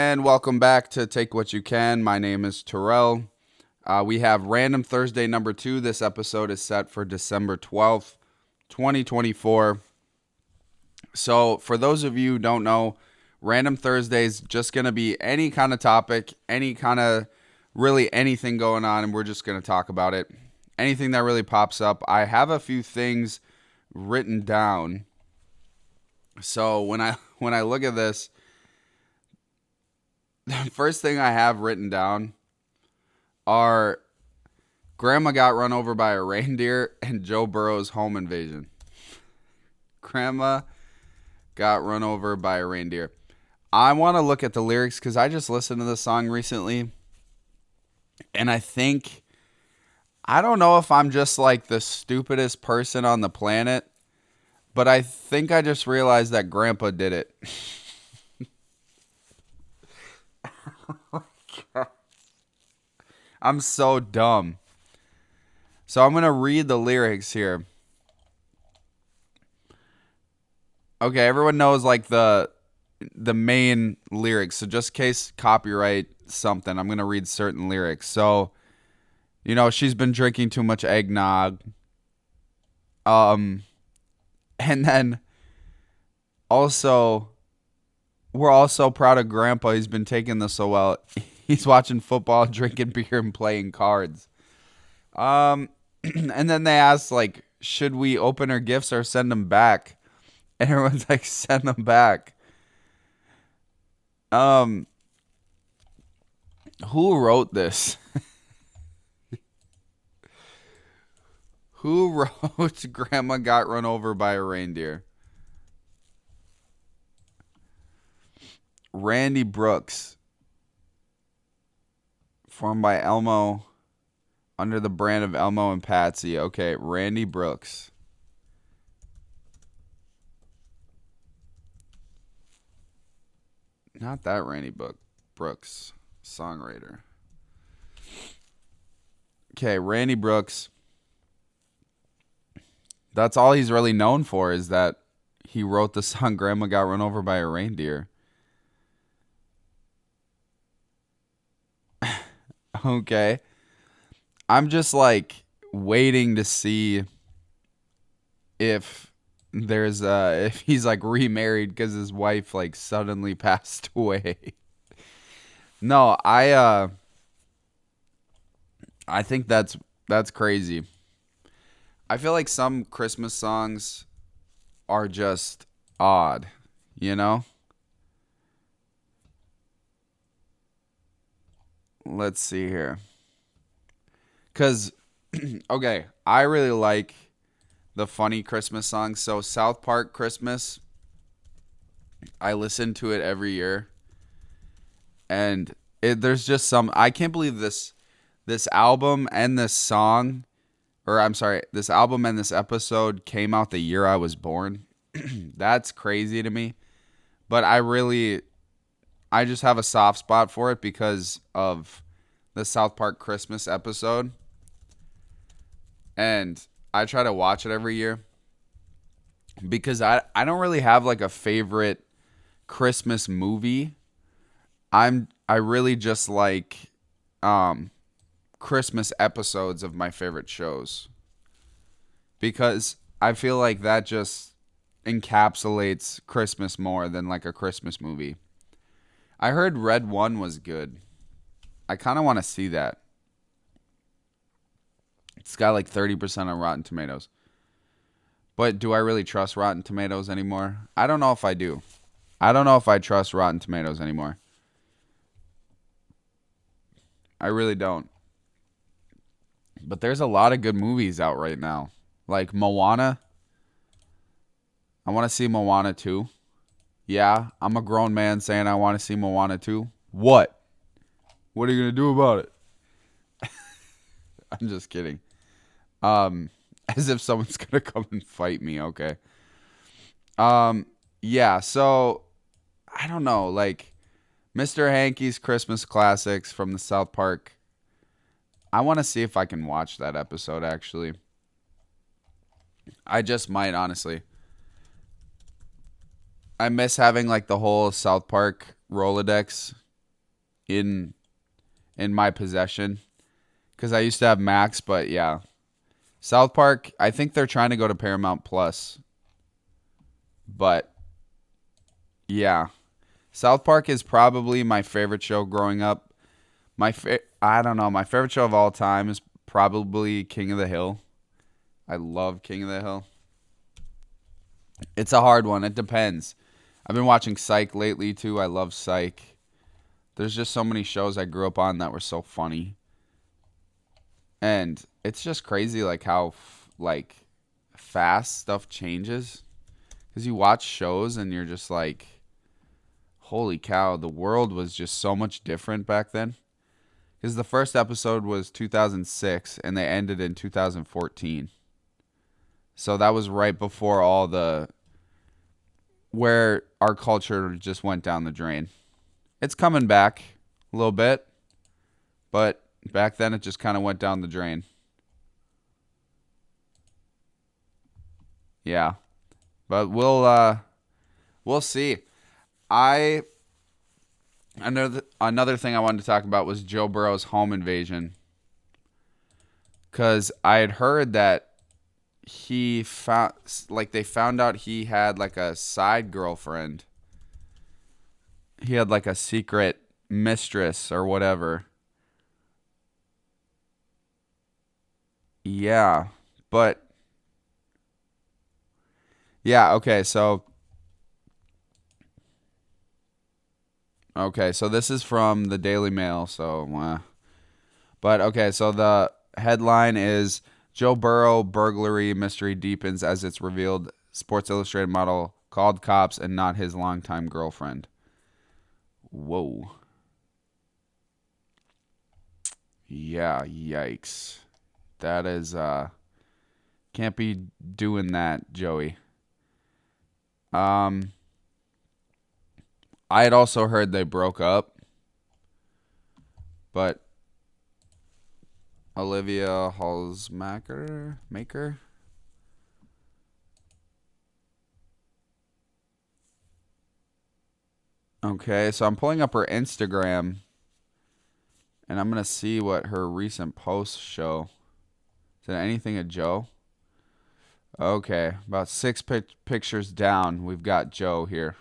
And welcome back to Take What You Can. My name is Terrell. We have Random Thursday number 2. This episode is set for December 12th, 2024. So, for those of you who don't know, Random Thursday is just going to be any kind of topic, any kind of really anything going on, and we're just going to talk about it. Anything that really pops up. I have a few things written down. So, when I look at this, the first thing I have written down are Grandma got run over by a reindeer and Joe Burrow's home invasion. Grandma got run over by a reindeer. I want to look at the lyrics because I just listened to the song recently. And I don't know if I'm just like the stupidest person on the planet, but I think I just realized that Grandpa did it. I'm so dumb. So I'm going to read the lyrics here. Okay, everyone knows like the main lyrics. So just in case copyright something, I'm going to read certain lyrics. So, she's been drinking too much eggnog. And then also we're all so proud of Grandpa. He's been taking this so well. He's watching football, drinking beer, and playing cards. And then they asked, like, should we open her gifts or send them back? And everyone's like, send them back. Who wrote this? Who wrote Grandma got run over by a reindeer? Randy Brooks. Formed by Elmo under the brand of Elmo and Patsy. Okay, Randy Brooks. Not that Randy Brooks, songwriter. Okay, Randy Brooks. That's all he's really known for is that he wrote the song Grandma Got Run Over by a Reindeer. Okay. I'm just like waiting to see if if he's like remarried because his wife like suddenly passed away. No, I think that's crazy. I feel like some Christmas songs are just odd, you know? Let's see here. Cuz okay, I really like the funny Christmas songs. So South Park Christmas, I listen to it every year. And there's just some I can't believe this album and this song or I'm sorry, this album and this episode came out the year I was born. That's crazy to me. But I just have a soft spot for it because of the South Park Christmas episode. And I try to watch it every year because I don't really have like a favorite Christmas movie. I really just like Christmas episodes of my favorite shows because I feel like that just encapsulates Christmas more than like a Christmas movie. I heard Red One was good. I kind of want to see that. It's got like 30% on Rotten Tomatoes. But do I really trust Rotten Tomatoes anymore? I don't know if I do. I don't know if I trust Rotten Tomatoes anymore. I really don't. But there's a lot of good movies out right now. Like Moana. I want to see Moana 2. Yeah, I'm a grown man saying I want to see Moana 2. What? What are you going to do about it? I'm just kidding. As if someone's going to come and fight me, okay. Yeah, so I don't know, like Mr. Hankey's Christmas Classics from the South Park. I want to see if I can watch that episode actually. I just might, honestly. I miss having like the whole South Park Rolodex in my possession because I used to have Max, but yeah. South Park, I think they're trying to go to Paramount Plus, but yeah. South Park is probably my favorite show growing up. I don't know, my favorite show of all time is probably King of the Hill. I love King of the Hill. It's a hard one. It depends. I've been watching Psych lately too. I love Psych. There's just so many shows I grew up on that were so funny. And it's just crazy like how like fast stuff changes cuz you watch shows and you're just like holy cow, the world was just so much different back then. Cuz the first episode was 2006 and they ended in 2014. So that was right before all the where our culture just went down the drain. It's coming back a little bit, but back then it just kind of went down the drain. Yeah. But we'll see. I another thing I wanted to talk about was Joe Burrow's home invasion cuz I had heard that he found like they found out he had like a side girlfriend. He had like a secret mistress or whatever. Yeah. But yeah, so this is from the Daily Mail, so but okay, so the headline is Joe Burrow burglary mystery deepens as it's revealed Sports Illustrated model called cops and not his longtime girlfriend. Whoa. Yeah, yikes. That is can't be doing that, Joey. Um I had also heard they broke up, but Olivia Halsmaker maker. Okay, so I'm pulling up her Instagram and I'm gonna see what her recent posts show. Is it anything of Joe? Okay, about six pictures down, we've got Joe here.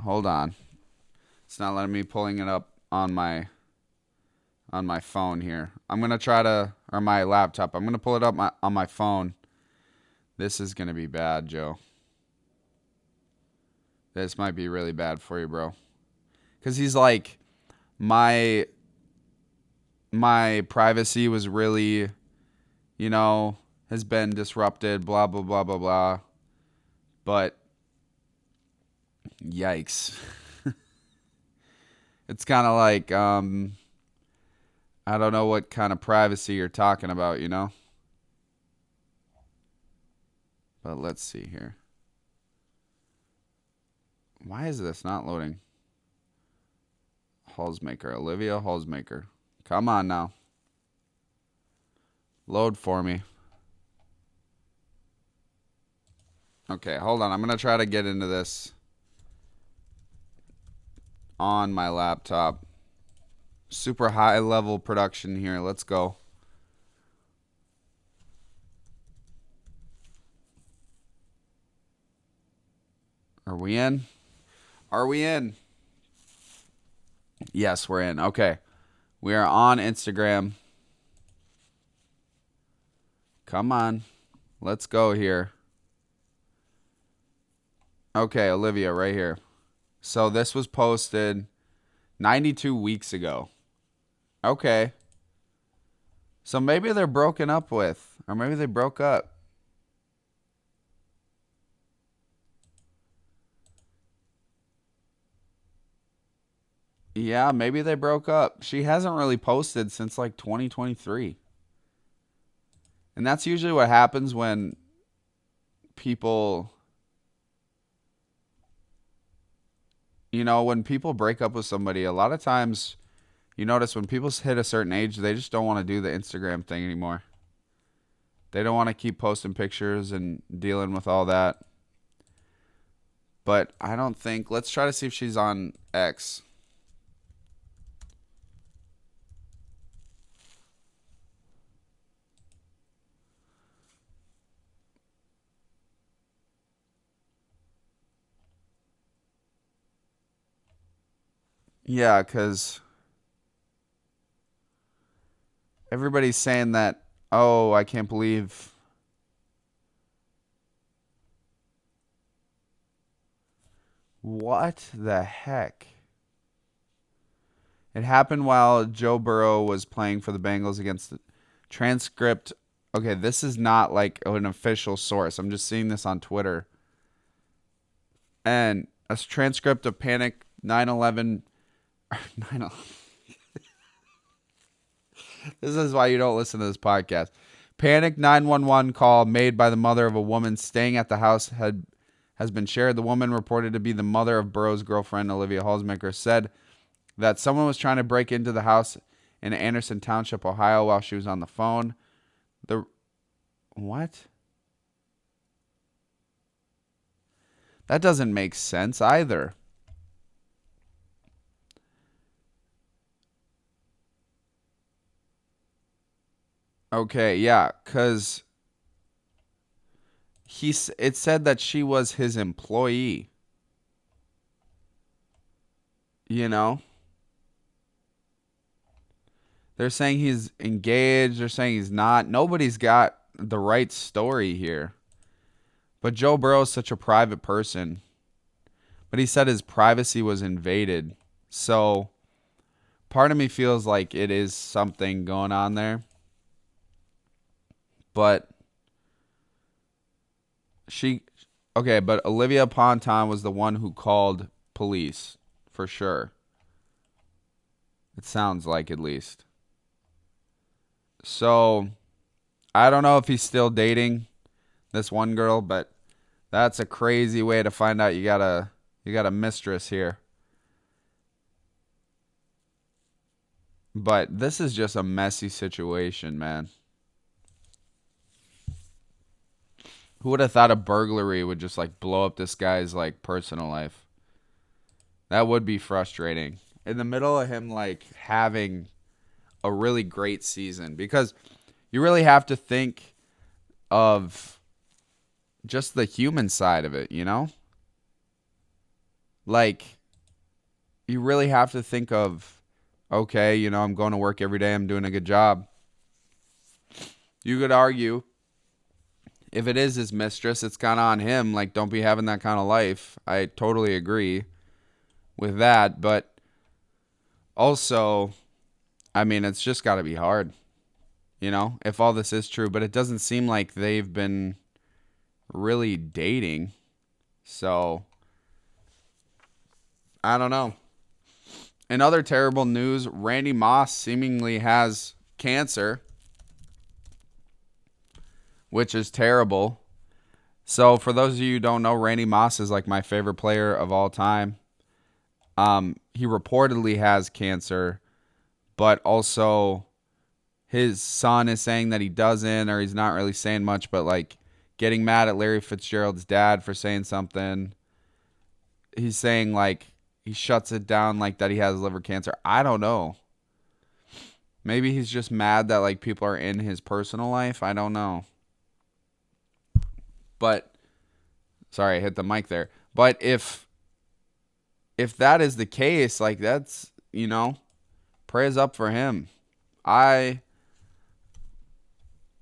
Hold on, it's not letting me pulling it up on my phone here. I'm gonna try to or my laptop. I'm gonna pull it up on my phone. This is gonna be bad, Joe. This might be really bad for you, bro. Cause he's like my privacy was really, has been disrupted, blah, blah, blah, blah, blah. But, yikes. It's kind of like, I don't know what kind of privacy you're talking about, But let's see here. Why is this not loading? Halsmaker, Olivia Halsmaker. Come on now. Load for me. Okay, hold on. I'm going to try to get into this on my laptop. Super high level production here. Let's go. Are we in? Are we in? Yes, we're in. Okay. We are on Instagram. Come on. Let's go here. Okay, Olivia, right here. So this was posted 92 weeks ago. Okay. So maybe they're broken up with, or maybe they broke up. Yeah, maybe they broke up. She hasn't really posted since like 2023. And that's usually what happens when people, when people break up with somebody, a lot of times you notice when people hit a certain age, they just don't want to do the Instagram thing anymore. They don't want to keep posting pictures and dealing with all that. But I don't think, let's try to see if she's on X. Yeah, because everybody's saying that, oh, I can't believe. What the heck? It happened while Joe Burrow was playing for the Bengals against the transcript. Okay, this is not like an official source. I'm just seeing this on Twitter. And a transcript of Panic 9/11. 9 This is why you don't listen to this podcast. Panic 911 call made by the mother of a woman staying at the house has been shared. The woman, reported to be the mother of Burrow's girlfriend, Olivia Halsmaker, said that someone was trying to break into the house in Anderson Township, Ohio, while she was on the phone. The what? That doesn't make sense either. Okay, yeah, cuz it said that she was his employee, you know? They're saying he's engaged, they're saying he's not. Nobody's got the right story here. But Joe Burrow is such a private person. But he said his privacy was invaded. So part of me feels like it is something going on there. But she, okay, but Olivia Ponton was the one who called police for sure. It sounds like, at least. So I don't know if he's still dating this one girl, but that's a crazy way to find out you got a mistress here. But this is just a messy situation, man. Who would have thought a burglary would just like blow up this guy's like personal life? That would be frustrating. In the middle of him like having a really great season, because you really have to think of just the human side of it, you know? Like, you really have to think of, okay, I'm going to work every day, I'm doing a good job. You could argue if it is his mistress, it's kind of on him. Like, don't be having that kind of life. I totally agree with that. But also, I mean, it's just got to be hard, if all this is true. But it doesn't seem like they've been really dating. So, I don't know. In other terrible news, Randy Moss seemingly has cancer, which is terrible. So, for those of you who don't know, Randy Moss is like my favorite player of all time. He reportedly has cancer, but also his son is saying that he doesn't, or he's not really saying much, but like getting mad at Larry Fitzgerald's dad for saying something. He's saying like he shuts it down like that he has liver cancer. I don't know. Maybe he's just mad that like people are in his personal life. I don't know. But sorry, I hit the mic there. But if that is the case, like that's, prayers up for him. I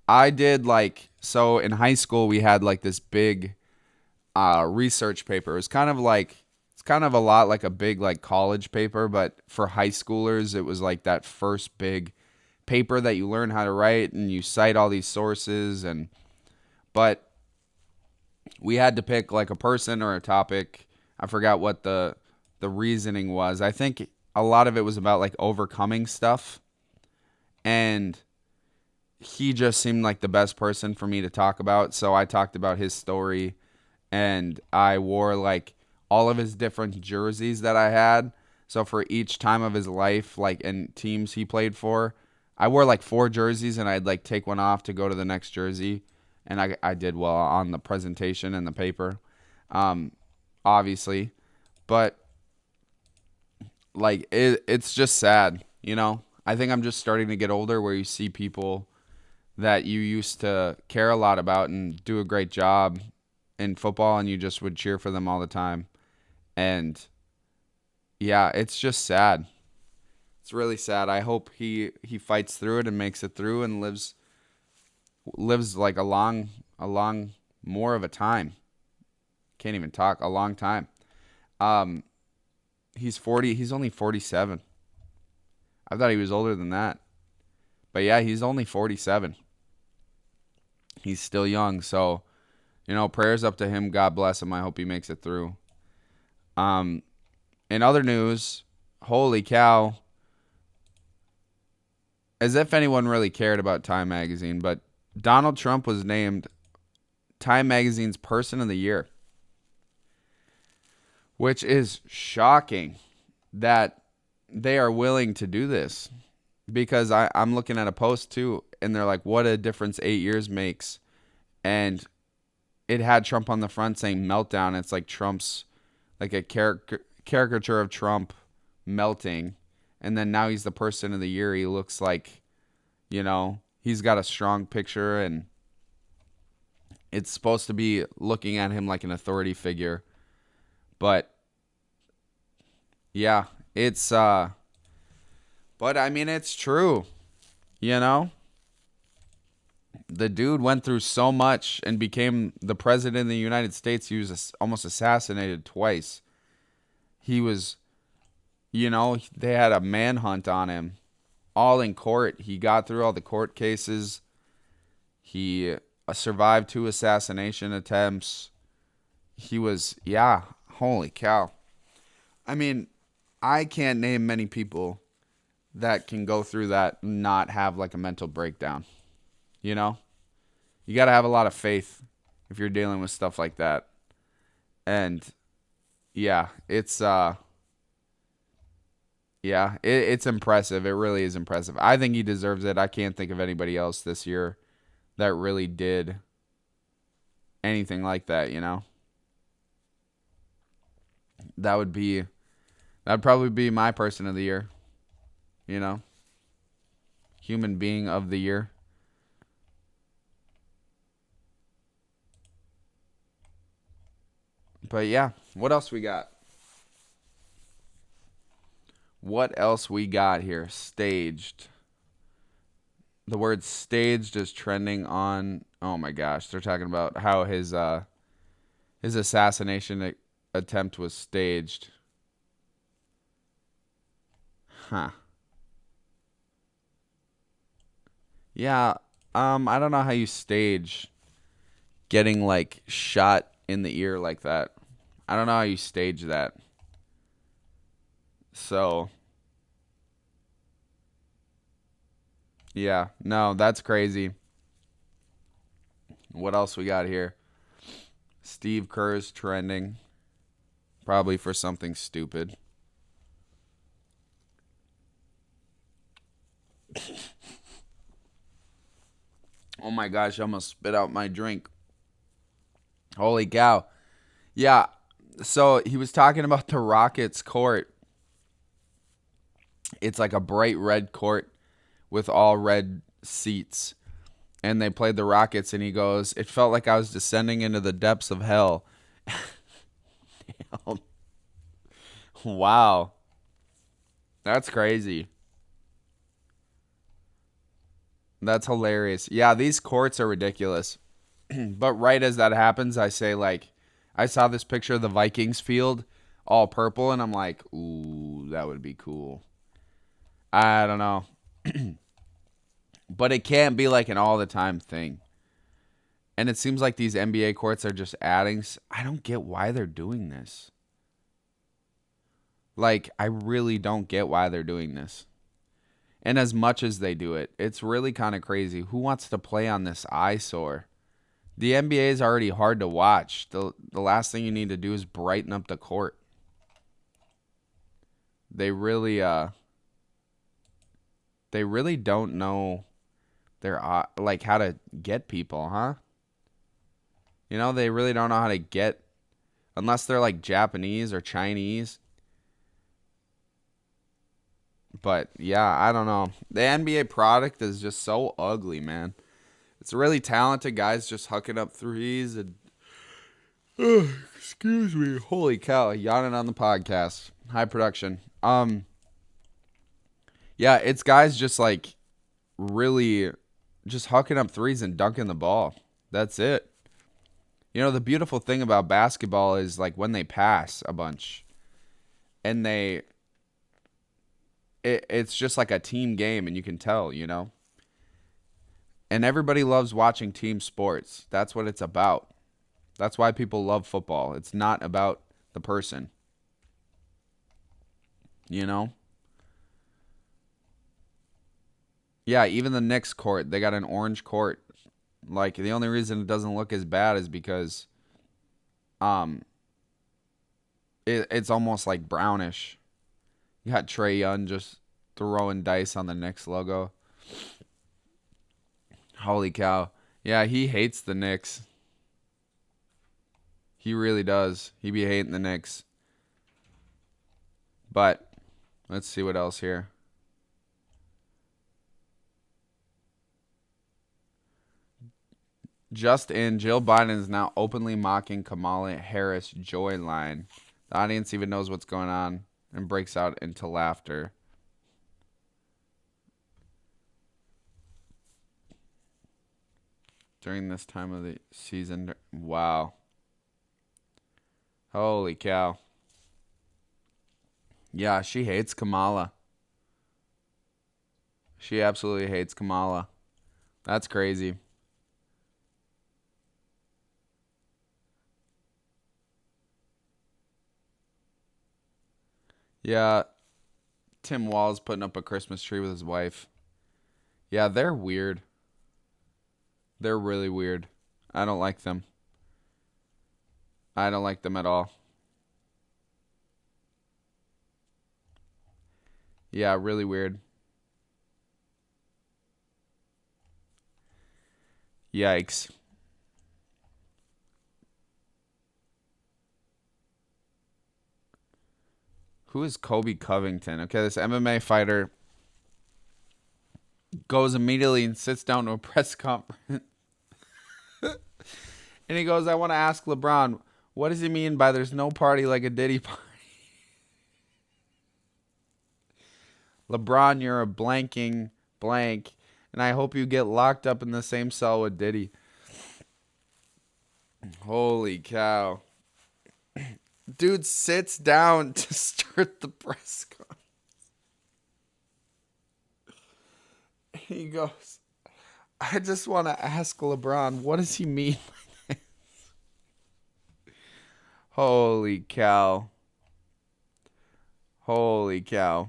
I did like, so in high school we had like this big research paper. It was kind of like, it's kind of a lot like a big like college paper, but for high schoolers it was like that first big paper that you learn how to write and you cite all these sources. And but we had to pick like a person or a topic. I forgot what the reasoning was. I think a lot of it was about like overcoming stuff, and he just seemed like the best person for me to talk about. So I talked about his story, and I wore like all of his different jerseys that I had. So for each time of his life, like and teams he played for, I wore like four jerseys, and I'd like take one off to go to the next jersey. And I did well on the presentation and the paper, um, obviously. But like it's just sad, I think I'm just starting to get older where you see people that you used to care a lot about and do a great job in football, and you just would cheer for them all the time. And yeah, it's just sad. It's really sad. I hope he fights through it and makes it through and lives like a long more of a time. Can't even talk. A long time. Um, he's 40. He's only 47. I thought he was older than that. But yeah, he's only 47. He's still young. So, prayers up to him. God bless him. I hope he makes it through. Um, in other news, holy cow. As if anyone really cared about Time Magazine, but Donald Trump was named Time Magazine's Person of the Year, which is shocking that they are willing to do this. Because I'm looking at a post too, and they're like, what a difference 8 years makes. And it had Trump on the front saying meltdown. It's like Trump's, like a caricature of Trump melting. And then now he's the person of the year. He looks like, he's got a strong picture, and it's supposed to be looking at him like an authority figure. But yeah, but I mean, it's true, you know? The dude went through so much and became the president of the United States. He was almost assassinated twice. He was, they had a manhunt on him, all in court. He got through all the court cases. He survived 2 assassination attempts. He was, yeah, holy cow. I mean, I can't name many people that can go through that and not have like a mental breakdown. You got to have a lot of faith if you're dealing with stuff like that. And yeah, it's it's impressive. It really is impressive. I think he deserves it. I can't think of anybody else this year that really did anything like that, That'd probably be my person of the year, human being of the year. But yeah, what else we got? What else we got here? Staged. The word staged is trending on. Oh my gosh, they're talking about how his assassination attempt was staged. Huh. Yeah. I don't know how you stage getting like shot in the ear like that. I don't know how you stage that. So, yeah. No, that's crazy. What else we got here? Steve Kerr's trending. Probably for something stupid. Oh my gosh, I almost spit out my drink. Holy cow. Yeah, so he was talking about the Rockets court. It's like a bright red court with all red seats. And they played the Rockets, and he goes, it felt like I was descending into the depths of hell. Wow. That's crazy. That's hilarious. Yeah, these courts are ridiculous. But right as that happens, I say, like, I saw this picture of the Vikings field all purple, and I'm like, ooh, that would be cool. I don't know. But it can't be like an all the time thing. And it seems like these NBA courts are just adding. I don't get why they're doing this. Like, I really don't get why they're doing this. And as much as they do it, it's really kind of crazy. Who wants to play on this eyesore? The NBA is already hard to watch. The last thing you need to do is brighten up the court. They really don't know their like how to get people, huh? They really don't know how to get, unless they're like Japanese or Chinese. But yeah, I don't know. The NBA product is just so ugly, man. It's really talented guys just hucking up threes and excuse me. Holy cow, yawning on the podcast. High production. Yeah, it's guys just like really just hucking up threes and dunking the ball. That's it. You know, the beautiful thing about basketball is like when they pass a bunch and it's just like a team game and you can tell, you know? And everybody loves watching team sports. That's what it's about. That's why people love football. It's not about the person, you know? Yeah, even the Knicks court, they got an orange court. Like the only reason it doesn't look as bad is because um it's almost like brownish. You got Trey Young just throwing dice on the Knicks logo. Holy cow. Yeah, he hates the Knicks. He really does. He be hating the Knicks. But let's see what else here. Just in, Jill Biden is now openly mocking Kamala Harris' joy line. The audience even knows what's going on and breaks out into laughter. During this time of the season. Wow. Holy cow. Yeah, she hates Kamala. She absolutely hates Kamala. That's crazy. Yeah, Tim Wall's putting up a Christmas tree with his wife. Yeah, they're weird. They're really weird. I don't like them. I don't like them at all. Yeah, really weird. Yikes. Who is Kobe Covington? Okay, this MMA fighter goes immediately and sits down to a press conference. And he goes, I want to ask LeBron, what does he mean by there's no party like a Diddy party? LeBron, you're a blanking blank, and I hope you get locked up in the same cell with Diddy. Holy cow. Dude sits down to start the press conference. He goes, I just want to ask LeBron, what does he mean by this? Holy cow. Holy cow.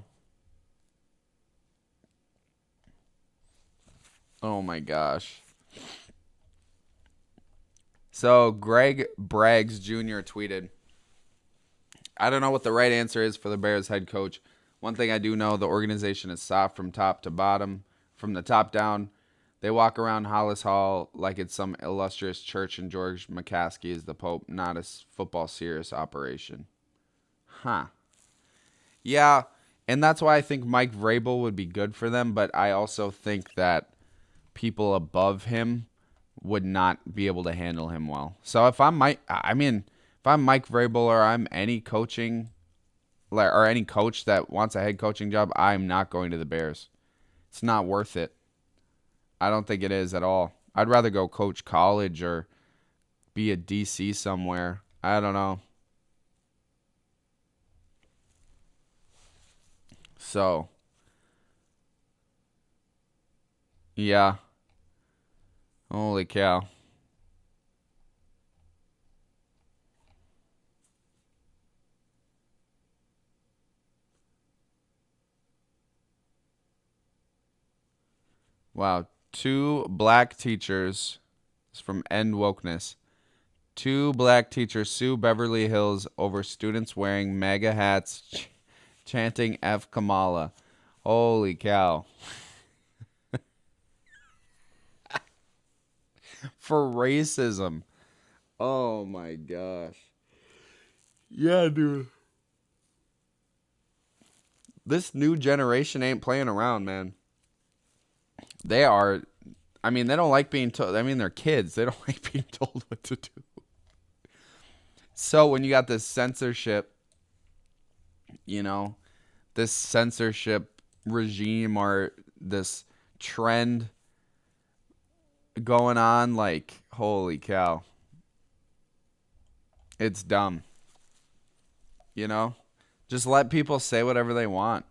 Oh my gosh. So Greg Braggs Jr. tweeted, I don't know what the right answer is for the Bears head coach. One thing I do know, the organization is soft from top to bottom, from the top down. They walk around Hollis Hall like it's some illustrious church and George McCaskey is the Pope, not a football serious operation. Huh. Yeah, and that's why I think Mike Vrabel would be good for them, but I also think that people above him would not be able to handle him well. So if I'm Mike, if I'm Mike Vrabel or I'm any coaching, or any coach that wants a head coaching job, I'm not going to the Bears. It's not worth it. I don't think it is at all. I'd rather go coach college or be a DC somewhere. I don't know. So, yeah. Holy cow. Wow. Two black teachers. It's from End Wokeness. Two black teachers sue Beverly Hills over students wearing MAGA hats chanting F Kamala. Holy cow. For racism. Oh my gosh. Yeah, dude. This new generation ain't playing around, man. They are. They don't like being told. They're kids. They don't like being told what to do. So when you got this censorship you know, this censorship regime or this trend going on. Like, holy cow. It's dumb. You know? Just let people say whatever they want.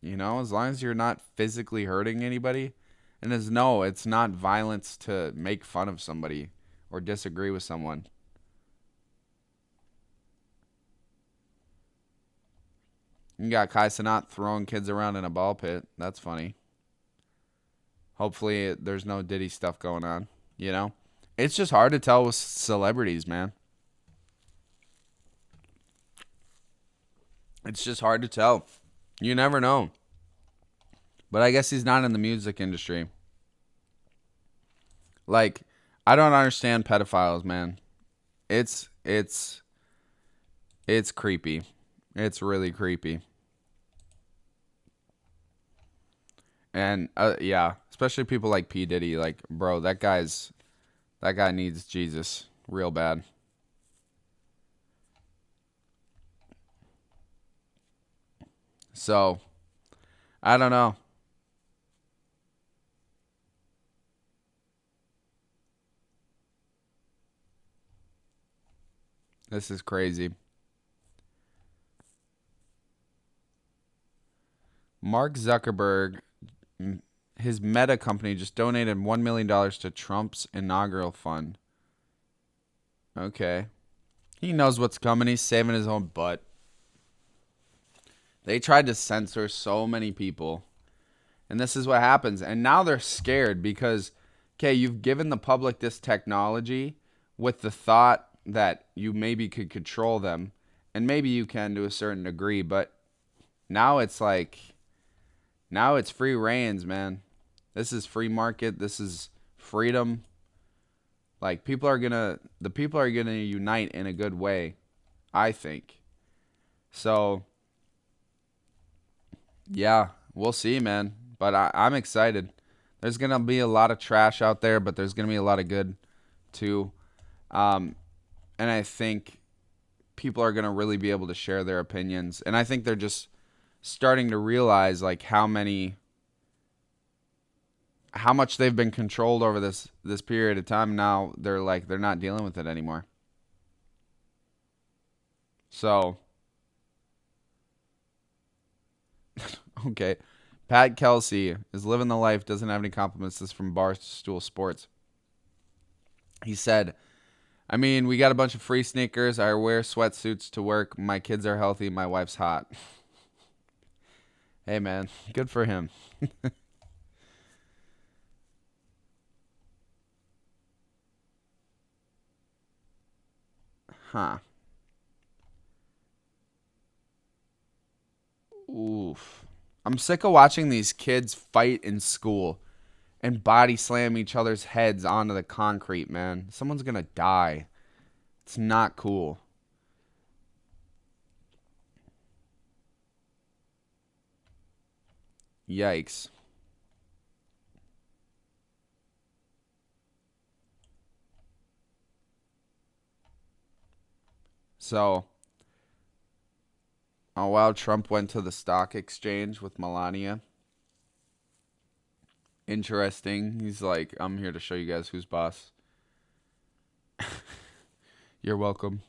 You know, as long as you're not physically hurting anybody. And it's not violence to make fun of somebody or disagree with someone. You got Kai Cenat throwing kids around in a ball pit. That's funny. Hopefully, there's no Diddy stuff going on. You know? It's just hard to tell with celebrities, man. It's just hard to tell. You never know. But I guess he's not in the music industry. Like, I don't understand pedophiles, man. It's it's creepy. It's really creepy. And yeah, especially people like P Diddy. Like, bro, that guy needs Jesus real bad. So I don't know. This is crazy. Mark Zuckerberg, his Meta company, just donated $1 million to Trump's inaugural fund. Okay. He knows what's coming. He's saving his own butt. They tried to censor so many people. And this is what happens. And now they're scared because, okay, you've given the public this technology with the thought that you maybe could control them. And maybe you can to a certain degree. But now it's like, now it's free reigns, man. This is free market. This is freedom. Like, the people are gonna unite in a good way, I think. So, yeah, we'll see, man. But I'm excited. There's gonna be a lot of trash out there, but there's gonna be a lot of good too. Um, and I think people are gonna really be able to share their opinions. And I think they're just starting to realize like how much they've been controlled over this period of time. Now they're not dealing with it anymore. So okay, Pat Kelsey is living the life, doesn't have any compliments. This is from Barstool Sports. He said, I mean, we got a bunch of free sneakers. I wear sweatsuits to work. My kids are healthy. My wife's hot. Hey, man, good for him. Huh. Oof. I'm sick of watching these kids fight in school and body slam each other's heads onto the concrete, man. Someone's gonna die. It's not cool. Yikes. So, oh wow, Trump went to the stock exchange with Melania. Interesting. He's like, I'm here to show you guys who's boss. You're welcome.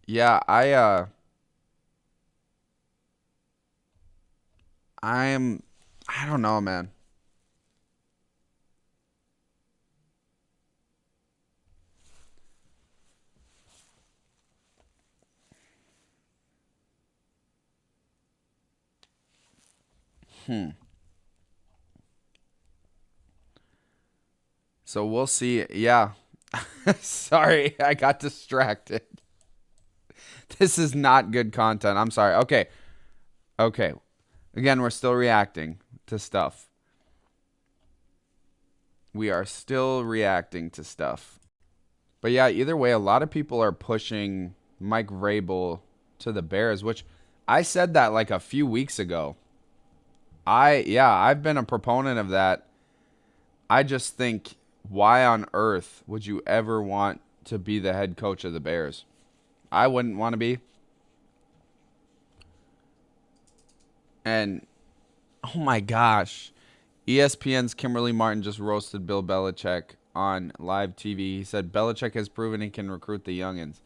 Yeah, I'm I don't know, man. Hmm. So we'll see. Yeah. Sorry, I got distracted. This is not good content. I'm sorry. Okay. Okay. Again, we're still reacting to stuff. We are still reacting to stuff. But yeah, either way, a lot of people are pushing Mike Vrabel to the Bears, which I said that like a few weeks ago. I've been a proponent of that. I just think, why on earth would you ever want to be the head coach of the Bears? I wouldn't want to be. And oh my gosh, ESPN's Kimberly Martin just roasted Bill Belichick on live TV. He said Belichick has proven he can recruit the youngins.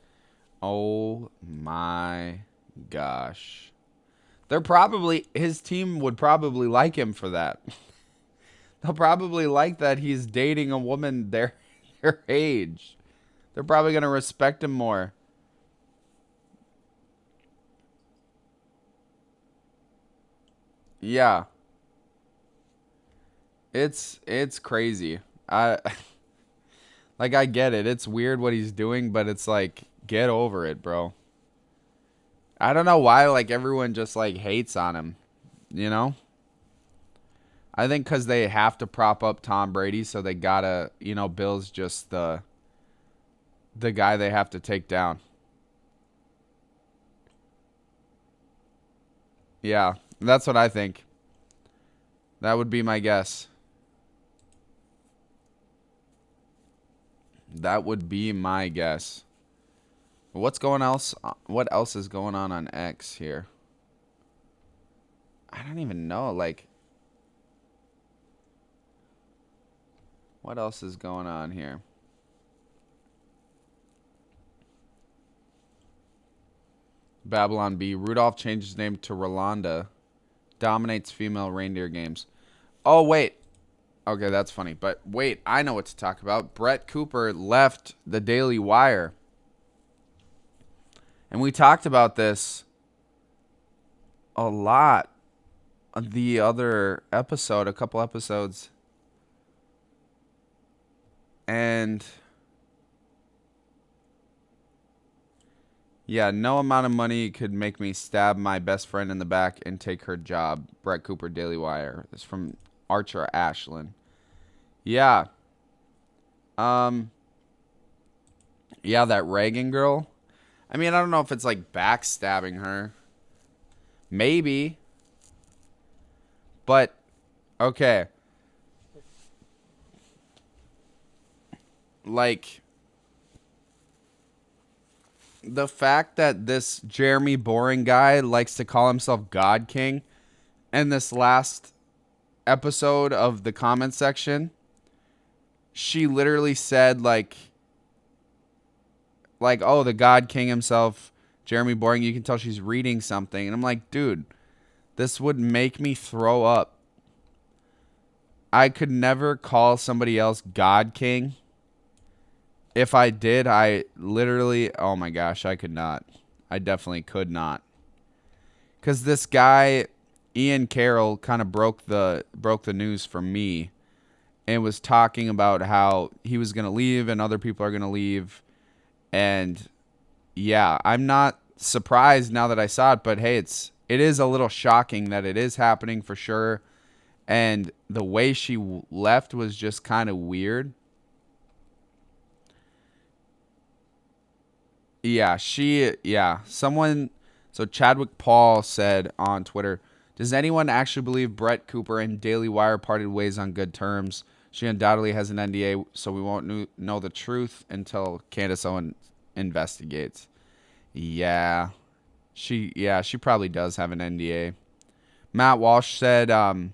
Oh my gosh. His team would probably like him for that. They'll probably like that he's dating a woman their age. They're probably going to respect him more. Yeah. It's crazy. I like I get it. It's weird what he's doing, but it's like get over it, bro. I don't know why like everyone just like hates on him, you know? I think cuz they have to prop up Tom Brady, so they got to, Bill's just the guy they have to take down. Yeah, that's what I think. That would be my guess. That would be my guess. What's going else? What else is going on X here? I don't even know. Like, what else is going on here? Babylon B. Rudolph changed his name to Rolanda. Dominates female reindeer games. Oh, wait. Okay, that's funny. But wait, I know what to talk about. Brett Cooper left the Daily Wire. And we talked about this a lot on the other episode, a couple episodes. And yeah, no amount of money could make me stab my best friend in the back and take her job. Brett Cooper, Daily Wire. It's from Archer Ashland. Yeah. Um. Yeah, that Reagan girl. I mean, I don't know if it's like backstabbing her. Maybe. But, okay. Like, the fact that this Jeremy Boring guy likes to call himself God King in this last episode of the comment section, she literally said like, oh, the God King himself, Jeremy Boring, you can tell she's reading something. And I'm like, dude, this would make me throw up. I could never call somebody else God King. If I did, I literally, oh my gosh, I could not. I definitely could not. Because this guy, Ian Carroll, kind of broke the news for me and was talking about how he was going to leave and other people are going to leave. And yeah, I'm not surprised now that I saw it, but hey, it is a little shocking that it is happening for sure. And the way she left was just kind of weird. Yeah, someone, so Chadwick Paul said on Twitter, does anyone actually believe Brett Cooper and Daily Wire parted ways on good terms? She undoubtedly has an NDA, so we won't know the truth until Candace Owens investigates. Yeah, she probably does have an NDA. Matt Walsh said, I'm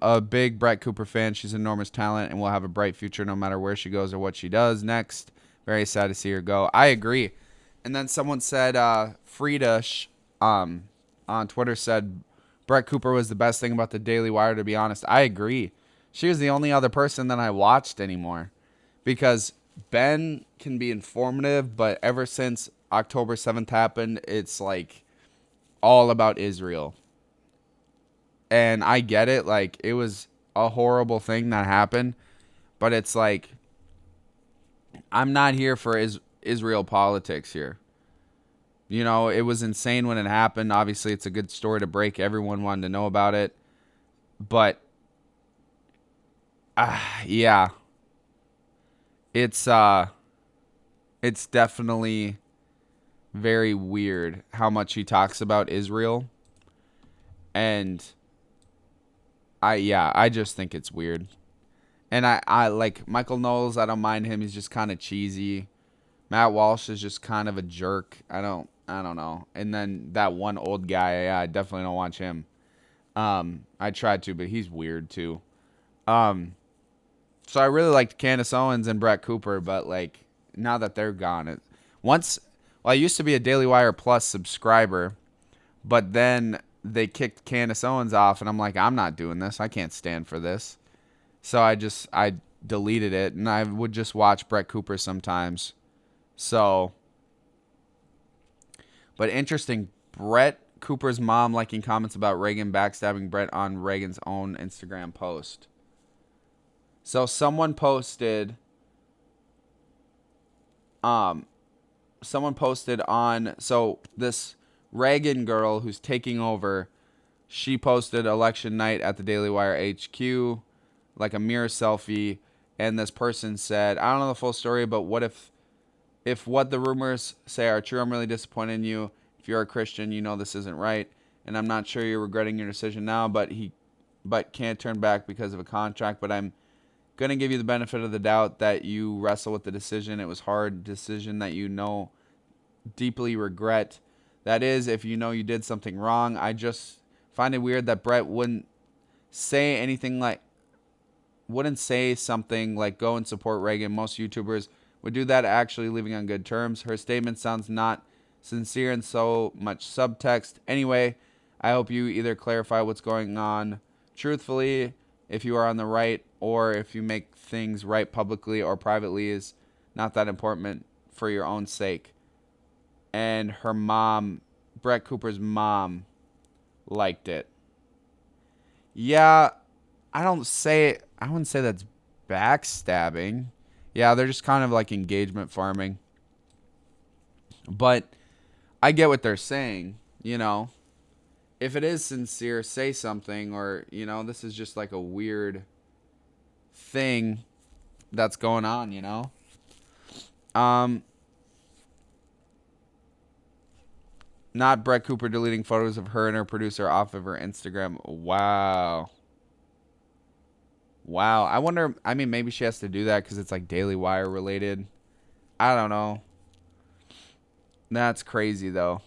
a big Brett Cooper fan. She's an enormous talent and will have a bright future no matter where she goes or what she does next. Very sad to see her go. I agree. And then someone said, Frida on Twitter said, Brett Cooper was the best thing about the Daily Wire, to be honest. I agree. She was the only other person that I watched anymore. Because Ben can be informative, but ever since October 7th happened, it's like all about Israel. And I get it. Like, it was a horrible thing that happened. But it's like, I'm not here for Israel politics here. You know, it was insane when it happened. Obviously, it's a good story to break. Everyone wanted to know about it. But, yeah. It's definitely very weird how much he talks about Israel. And I just think it's weird. And I like Michael Knowles. I don't mind him. He's just kind of cheesy. Matt Walsh is just kind of a jerk. I I don't know. And then that one old guy, yeah, I definitely don't watch him. I tried to, but he's weird too. So I really liked Candace Owens and Brett Cooper, but like now that they're gone, I used to be a Daily Wire Plus subscriber, but then they kicked Candace Owens off, and I'm like, I'm not doing this. I can't stand for this. So I deleted it, and I would just watch Brett Cooper sometimes. So, but interesting, Brett Cooper's mom liking comments about Reagan backstabbing Brett on Reagan's own Instagram post. So someone posted on this Reagan girl who's taking over, she posted election night at the Daily Wire HQ, like a mirror selfie, and this person said, I don't know the full story, but what if what the rumors say are true, I'm really disappointed in you. If you're a Christian, you know this isn't right, and I'm not sure you're regretting your decision now, but can't turn back because of a contract, but I'm going to give you the benefit of the doubt that you wrestle with the decision. It was a hard decision that you know deeply regret. That is, if you know you did something wrong. I just find it weird that Brett wouldn't say something like go and support Reagan. Most YouTubers would do that, actually leaving on good terms. Her statement sounds not sincere and so much subtext. Anyway, I hope you either clarify what's going on truthfully, if you are on the right, or if you make things right publicly or privately is not that important for your own sake. And her mom, Brett Cooper's mom, liked it. Yeah, I wouldn't say that's backstabbing. Yeah, they're just kind of like engagement farming. But I get what they're saying, you know. If it is sincere, say something, or, you know, this is just like a weird thing that's going on, you know. Not Brett Cooper deleting photos of her and her producer off of her Instagram. Wow. I wonder, I mean, maybe she has to do that because it's like Daily Wire related. I don't know. That's crazy, though.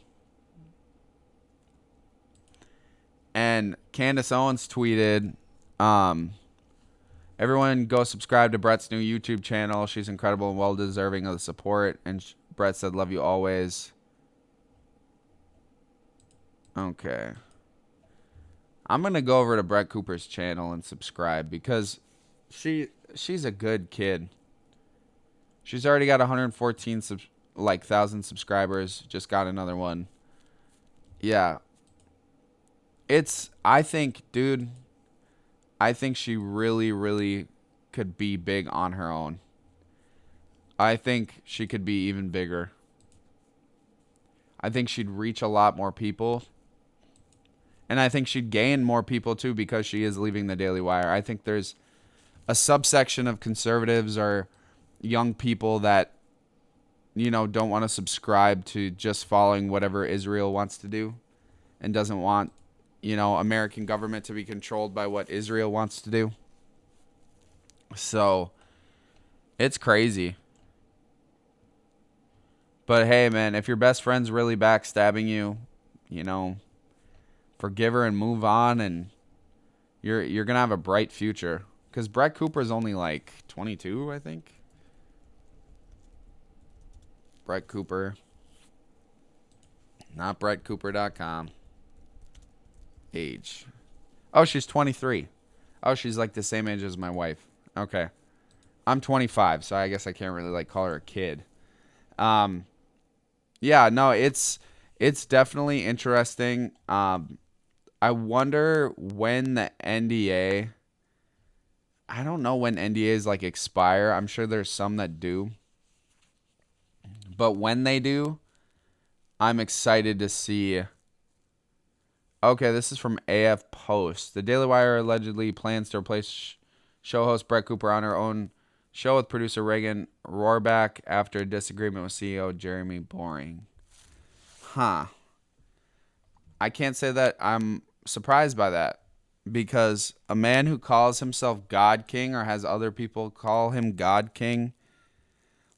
And Candace Owens tweeted, everyone go subscribe to Brett's new YouTube channel. She's incredible and well deserving of the support. And Brett said, love you always. Okay. I'm going to go over to Brett Cooper's channel and subscribe because she's a good kid. She's already got 114,000 subscribers. Just got another one. Yeah. I think she really, really could be big on her own. I think she could be even bigger. I think she'd reach a lot more people. And I think she'd gain more people, too, because she is leaving the Daily Wire. I think there's a subsection of conservatives or young people that, you know, don't want to subscribe to just following whatever Israel wants to do and doesn't want, you know, American government to be controlled by what Israel wants to do. So it's crazy. But hey, man, if your best friend's really backstabbing you, you know, forgive her and move on, and you're gonna have a bright future. Because Brett Cooper's only like 22, I think. Brett Cooper. Not BrettCooper.com. Age. Oh, she's 23. Oh, she's like the same age as my wife. Okay. I'm 25, so I guess I can't really like call her a kid. Yeah, no, it's definitely interesting. I wonder when the NDA, I don't know when NDAs like expire. I'm sure there's some that do. But when they do, I'm excited to see. Okay, this is from AF Post. The Daily Wire allegedly plans to replace show host Brett Cooper on her own show with producer Reagan Rohrback after a disagreement with CEO Jeremy Boring. Huh. I can't say that I'm surprised by that, because a man who calls himself God King or has other people call him God King,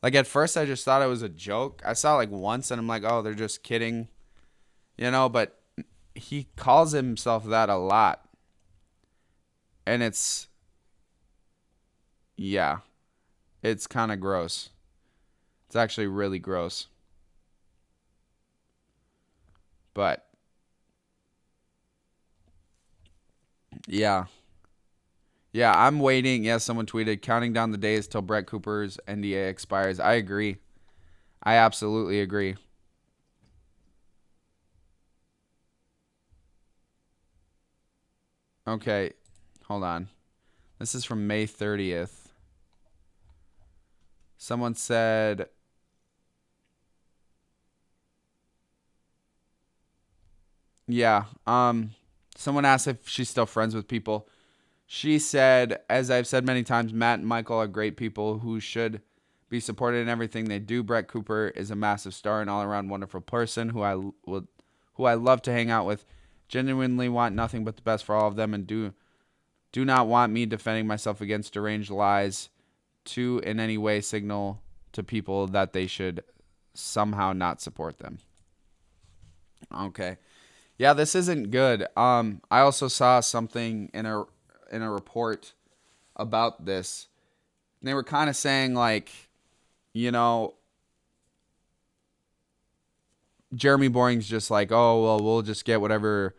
Like at first I just thought it was a joke. I saw it like once and I'm like, oh, they're just kidding, you know, but he calls himself that a lot. And yeah, it's kind of gross. It's actually really gross. But yeah. Yeah, I'm waiting. Yeah, someone tweeted counting down the days till Brett Cooper's NDA expires. I agree. I absolutely agree. Okay, hold on. This is from May 30th. Someone said, yeah, someone asked if she's still friends with people. She said, as I've said many times, Matt and Michael are great people who should be supported in everything they do. Brett Cooper is a massive star and all-around wonderful person who I love to hang out with. Genuinely want nothing but the best for all of them and do not want me defending myself against deranged lies to in any way signal to people that they should somehow not support them. Okay. Yeah, this isn't good. I also saw something in a report about this. And they were kind of saying like, you know, Jeremy Boring's just like, oh well, we'll just get whatever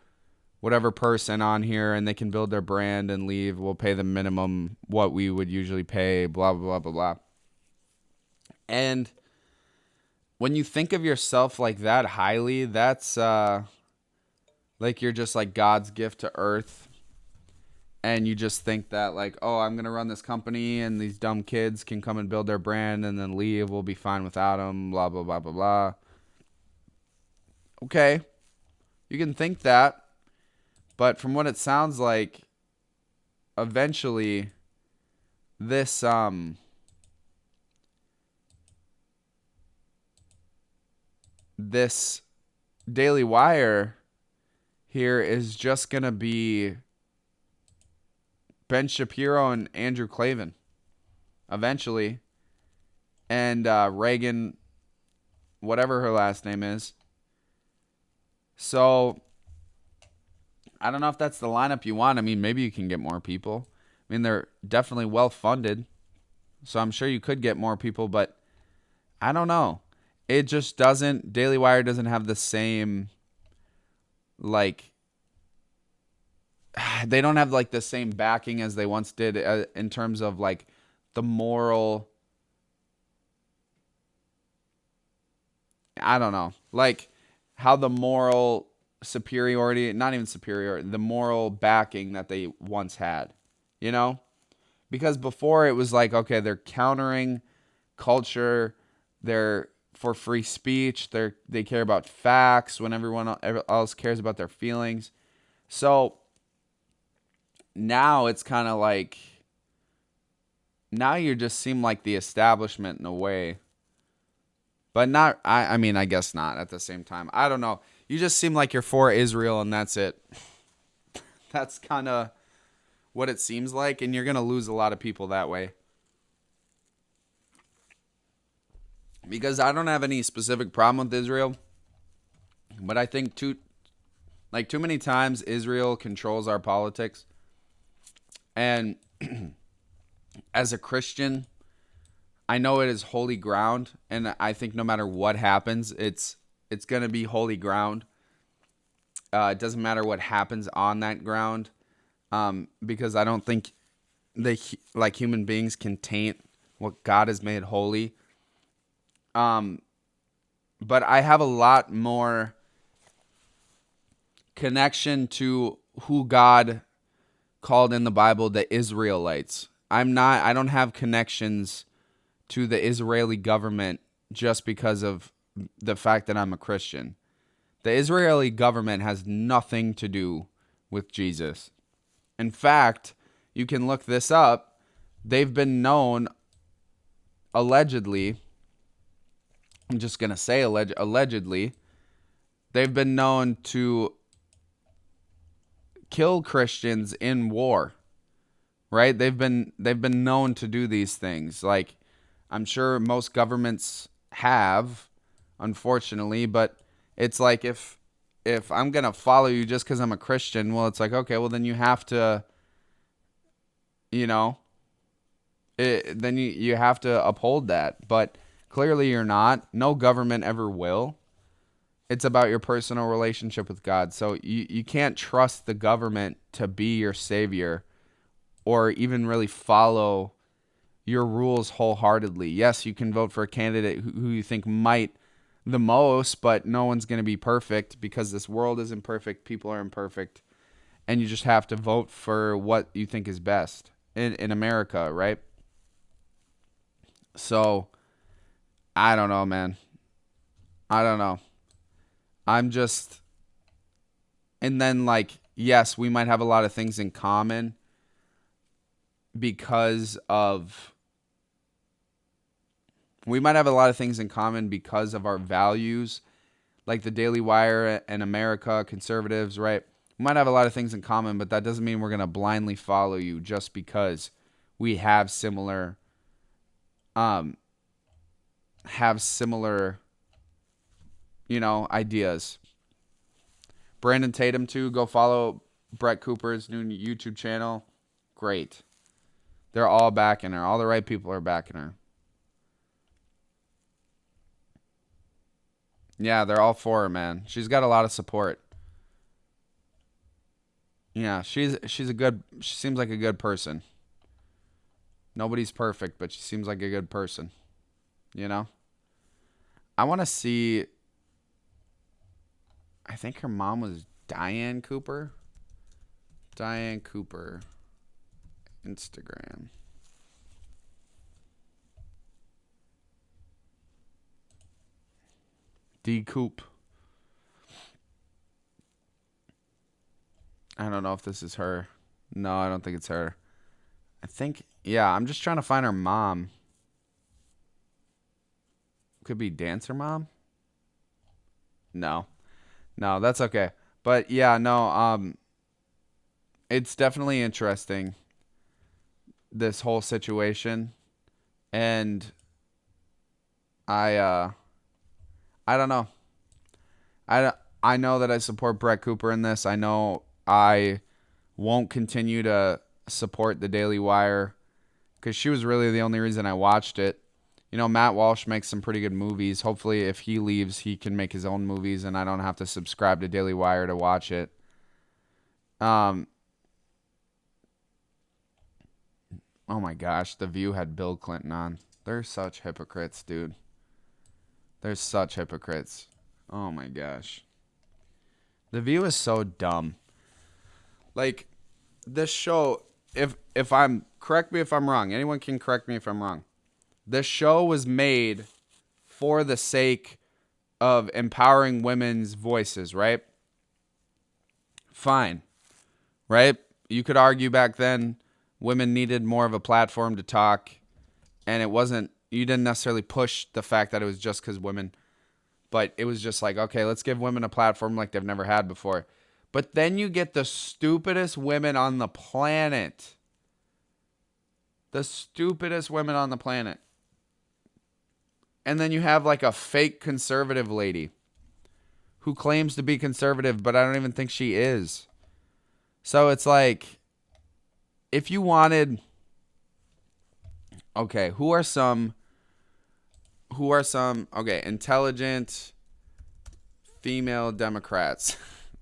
person on here and they can build their brand and leave. We'll pay the minimum what we would usually pay. Blah blah blah blah blah. And when you think of yourself like that highly, that's like you're just like God's gift to earth. And you just think that like, oh, I'm gonna run this company, and these dumb kids can come and build their brand and then leave. We'll be fine without them. Blah blah blah blah blah. Okay, you can think that, but from what it sounds like, eventually, this this Daily Wire here is just gonna be Ben Shapiro and Andrew Klavan eventually, and Reagan, whatever her last name is. So I don't know if that's the lineup you want. I mean, maybe you can get more people. I mean, they're definitely well funded, so I'm sure you could get more people, but I don't know. It just doesn't. Daily Wire doesn't have the same, like, they don't have like the same backing as they once did in terms of like the moral. I don't know, like how the moral superiority, not even superiority, the moral backing that they once had, you know? Because before it was like, okay, they're countering culture, they're for free speech, they care about facts when everyone else cares about their feelings. So now it's kind of like, now you just seem like the establishment in a way. But not, I mean, I guess not at the same time. I don't know. You just seem like you're for Israel and that's it. That's kind of what it seems like. And you're going to lose a lot of people that way. Because I don't have any specific problem with Israel. But I think too many times Israel controls our politics. And as a Christian, I know it is holy ground, and I think no matter what happens, it's gonna be holy ground. It doesn't matter what happens on that ground, because I don't think like human beings can taint what God has made holy. But I have a lot more connection to who God called in the Bible the Israelites. I don't have connections to the Israeli government just because of the fact that I'm a Christian. The Israeli government has nothing to do with Jesus. In fact, you can look this up. They've been known, allegedly, I'm just going to say allegedly, they've been known to kill Christians in war. Right? They've been known to do these things. Like, I'm sure most governments have, unfortunately, but it's like if I'm going to follow you just cuz I'm a Christian, well it's like okay, well then you have to, you know, then you have to uphold that. But clearly you're not. No government ever will. It's about your personal relationship with God. So you can't trust the government to be your savior or even really follow your rules wholeheartedly. Yes, you can vote for a candidate who you think might the most, but no one's going to be perfect because this world isn't perfect. People are imperfect. And you just have to vote for what you think is best in America, right? So, I don't know, man. I don't know. I'm just, and then like, yes, we might have a lot of things in common because of, we might have a lot of things in common because of our values, like the Daily Wire and America, conservatives, right? We might have a lot of things in common, but that doesn't mean we're going to blindly follow you just because we have similar, um, ideas. Brandon Tatum too. Go follow Brett Cooper's new YouTube channel. Great. They're all backing her. All the right people are backing her. Yeah, they're all for her, man. She's got a lot of support. Yeah, she seems like a good person. Nobody's perfect, but she seems like a good person. You know? I want to see, I think her mom was Diane Cooper. Diane Cooper. Instagram. D Coop. I don't know if this is her. No, I don't think it's her. I think, yeah, I'm just trying to find her mom. Could be Dancer Mom? No. No, that's okay. But yeah, no, it's definitely interesting, this whole situation. And I I don't know. I know that I support Brett Cooper in this. I know I won't continue to support the Daily Wire because she was really the only reason I watched it. You know, Matt Walsh makes some pretty good movies. Hopefully, if he leaves, he can make his own movies and I don't have to subscribe to Daily Wire to watch it. Um, oh my gosh, The View had Bill Clinton on. They're such hypocrites, dude. They're such hypocrites. Oh my gosh. The View is so dumb. Like, this show, if I'm, correct me if I'm wrong. Anyone can correct me if I'm wrong. This show was made for the sake of empowering women's voices, right? Fine, right? You could argue back then women needed more of a platform to talk, and it wasn't, you didn't necessarily push the fact that it was just because women, but it was just like, okay, let's give women a platform like they've never had before. But then you get the stupidest women on the planet. The stupidest women on the planet. And then you have like a fake conservative lady who claims to be conservative, but I don't even think she is. So it's like, if you wanted, okay, who are some, okay, intelligent female Democrats?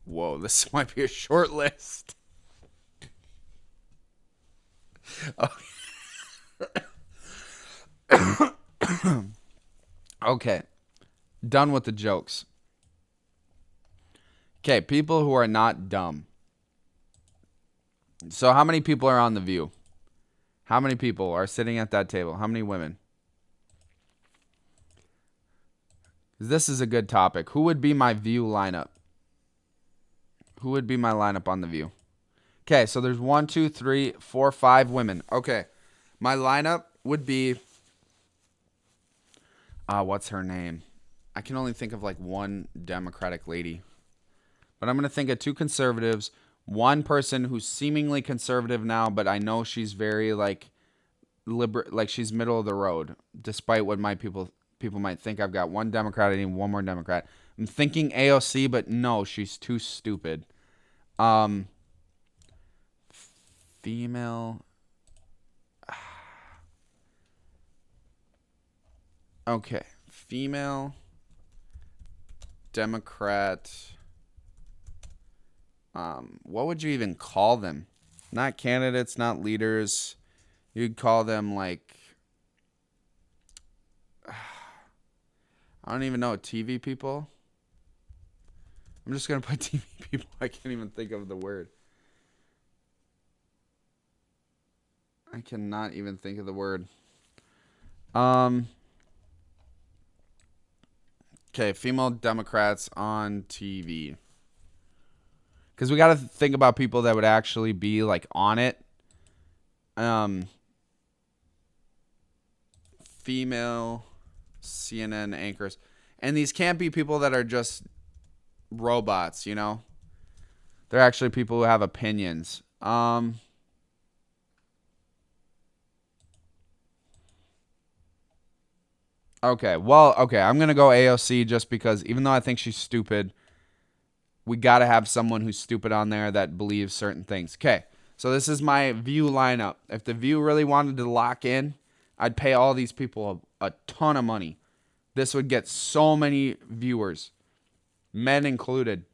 Whoa, this might be a short list. Okay, done with the jokes. Okay, people who are not dumb. So how many people are on The View? How many people are sitting at that table? How many women? This is a good topic. Who would be my View lineup? Who would be my lineup on The View? Okay, so there's 1, 2, 3, 4, 5 women. Okay, my lineup would be, what's her name? I can only think of like one Democratic lady. But I'm going to think of 2 conservatives, one person who's seemingly conservative now, but I know she's very like like she's middle of the road, despite what my people might think. I've got one Democrat. I need one more Democrat. I'm thinking AOC, but no, she's too stupid. Um, Female. Okay, female Democrat. What would you even call them? Not candidates, not leaders. You'd call them like, I don't even know, TV people? I'm just going to put TV people. I can't even think of the word. I cannot even think of the word. Okay, female Democrats on TV. Because we got to think about people that would actually be like on it. Female CNN anchors. And these can't be people that are just robots, you know? They're actually people who have opinions. Okay, well, okay, I'm going to go AOC just because even though I think she's stupid, we got to have someone who's stupid on there that believes certain things. Okay, so this is my View lineup. If the View really wanted to lock in, I'd pay all these people a ton of money. This would get so many viewers, men included.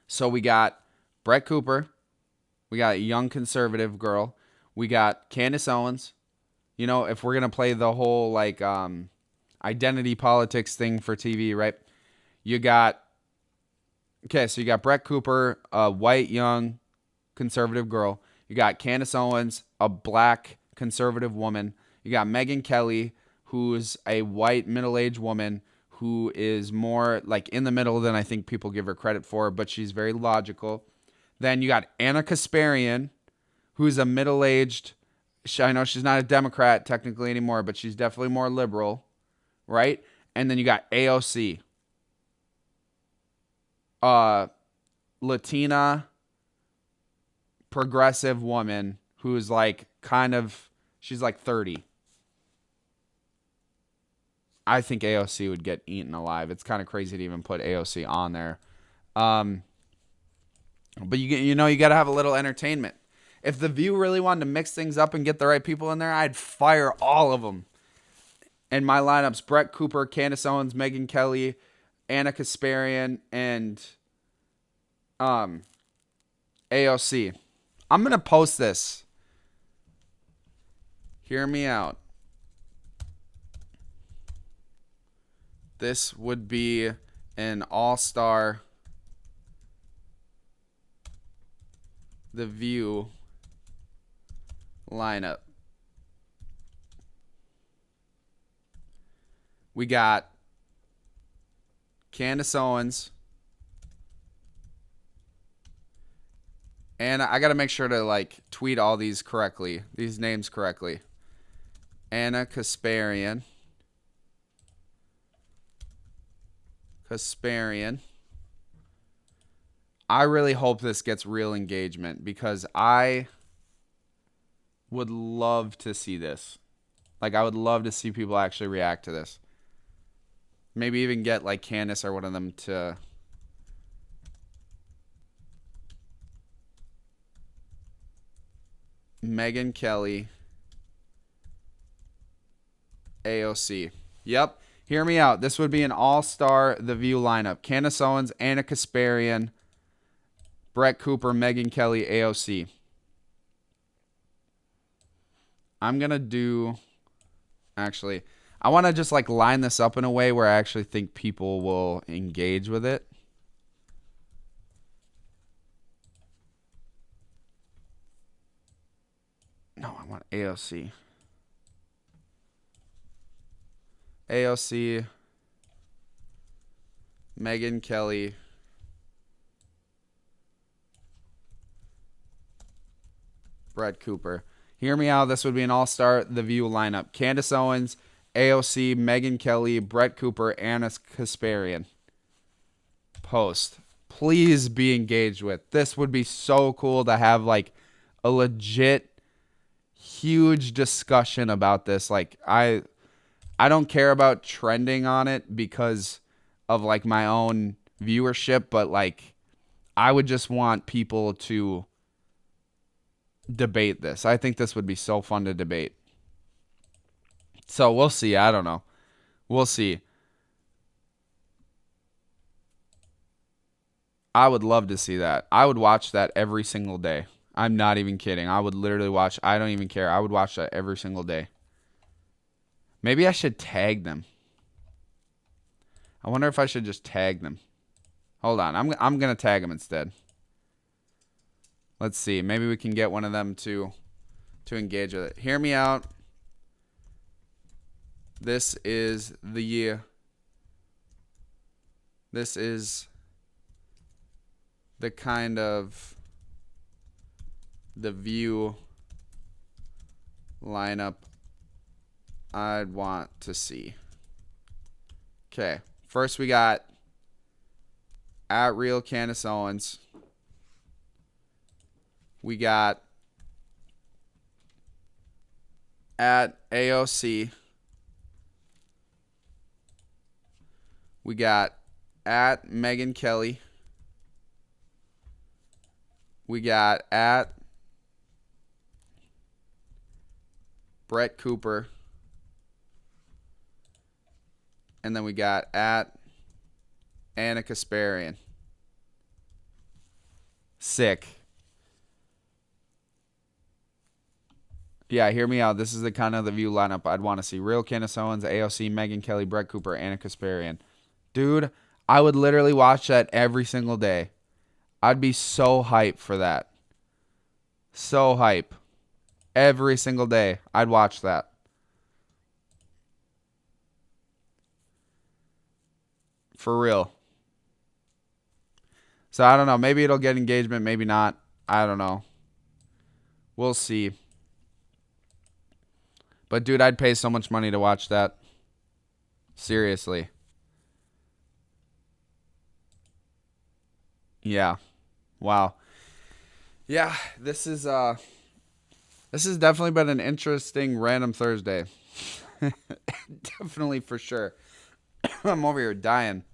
So we got Brett Cooper. We got a young conservative girl. We got Candace Owens. You know, if we're going to play the whole like identity politics thing for TV, right? You got, okay, so you got Brett Cooper, a white, young, conservative girl. You got Candace Owens, a black, conservative woman. You got Megyn Kelly, who's a white, middle-aged woman who is more like in the middle than I think people give her credit for, but she's very logical. Then you got Anna Kasparian, who's a middle-aged, I know she's not a Democrat technically anymore, but she's definitely more liberal, right? And then you got AOC, Latina, progressive woman who's like kind of, she's like 30. I think AOC would get eaten alive. It's kind of crazy to even put AOC on there. But you know, you got to have a little entertainment. If the View really wanted to mix things up and get the right people in there, I'd fire all of them. And my lineup's Brett Cooper, Candace Owens, Megyn Kelly, Anna Kasparian, and AOC. I'm going to post this. Hear me out. This would be an all-star The View lineup. We got Candace Owens. And I got to make sure to like tweet all these correctly, these names correctly. Anna Kasparian. I really hope this gets real engagement because I would love to see this. Like, I would love to see people actually react to this. Maybe even get like Candace or one of them to Megyn Kelly, AOC. Yep. Hear me out. This would be an all-star The View lineup. Candace Owens, Anna Kasparian, Brett Cooper, Megyn Kelly, AOC. I'm going to do... Actually, I want to just like line this up in a way where I actually think people will engage with it. No, I want AOC. AOC, Megyn Kelly, Brett Cooper. Hear me out. This would be an all-star The View lineup. Candace Owens, AOC, Megyn Kelly, Brett Cooper, Anna Kasparian. Post. Please be engaged with. This would be so cool to have like a legit huge discussion about this. Like I don't care about trending on it because of like my own viewership, but like I would just want people to debate this. I think this would be so fun to debate. So we'll see. I don't know. We'll see. I would love to see that. I would watch that every single day. I'm not even kidding. I would literally watch. I don't even care. I would watch that every single day. Maybe I should tag them. I wonder if I should just tag them. Hold on. I'm going to tag them instead. Let's see. Maybe we can get one of them to engage with it. Hear me out. This is the kind of the view lineup I'd want to see. Okay. First we got at Real Candace Owens. We got at AOC. We got at Megyn Kelly. We got at Brett Cooper. And then we got at Anna Kasparian. Sick. Yeah, hear me out. This is the kind of the view lineup I'd want to see. Real Candace Owens, AOC, Megyn Kelly, Brett Cooper, Anna Kasparian. Dude, I would literally watch that every single day. I'd be so hype for that. So hype. Every single day, I'd watch that. For real. So I don't know. Maybe it'll get engagement. Maybe not. I don't know. We'll see. But dude, I'd pay so much money to watch that. Seriously. Yeah. Wow. Yeah, this is definitely been an interesting random Thursday. Definitely for sure. I'm over here dying.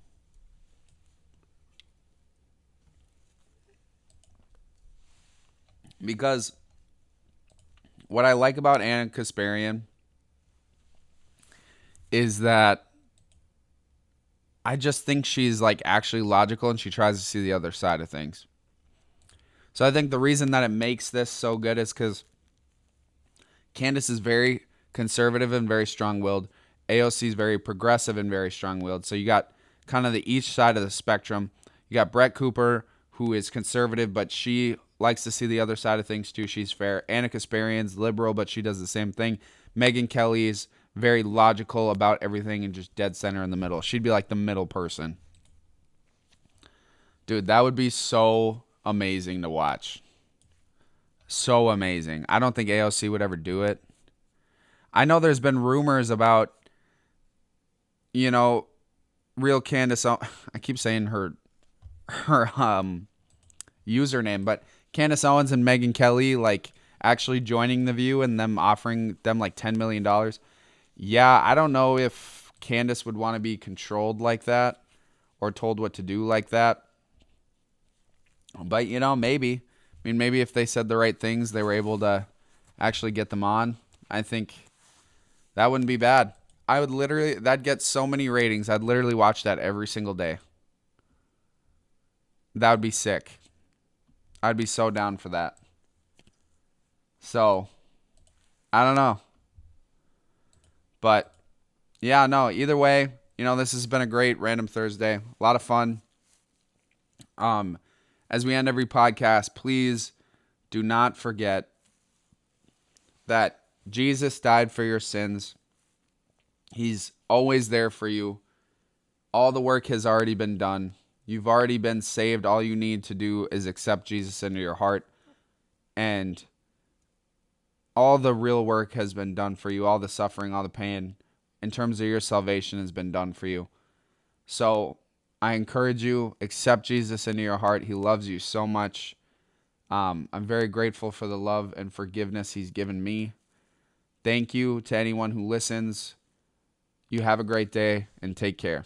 Because what I like about Anna Kasparian is that I just think she's like actually logical and she tries to see the other side of things. So I think the reason that it makes this so good is because Candace is very conservative and very strong-willed. AOC is very progressive and very strong-willed. So you got kind of the each side of the spectrum. You got Brett Cooper, who is conservative, but she likes to see the other side of things too. She's fair. Anna Kasparian's liberal, but she does the same thing. Megyn Kelly's very logical about everything and just dead center in the middle. She'd be like the middle person. Dude, that would be so amazing to watch. So amazing. I don't think AOC would ever do it. I know there's been rumors about, Real Candace. I keep saying her username, but Candace Owens and Megyn Kelly like actually joining The View and them offering them like $10 million. Yeah, I don't know if Candace would want to be controlled like that or told what to do like that. But, maybe. I mean, maybe if they said the right things, they were able to actually get them on. I think that wouldn't be bad. That'd get so many ratings. I'd literally watch that every single day. That would be sick. I'd be so down for that. So, I don't know. But, yeah, no, either way, this has been a great Random Thursday. A lot of fun. As we end every podcast, please do not forget that Jesus died for your sins. He's always there for you. All the work has already been done. You've already been saved. All you need to do is accept Jesus into your heart. And all the real work has been done for you. All the suffering, all the pain in terms of your salvation has been done for you. So I encourage you, accept Jesus into your heart. He loves you so much. I'm very grateful for the love and forgiveness he's given me. Thank you to anyone who listens. You have a great day and take care.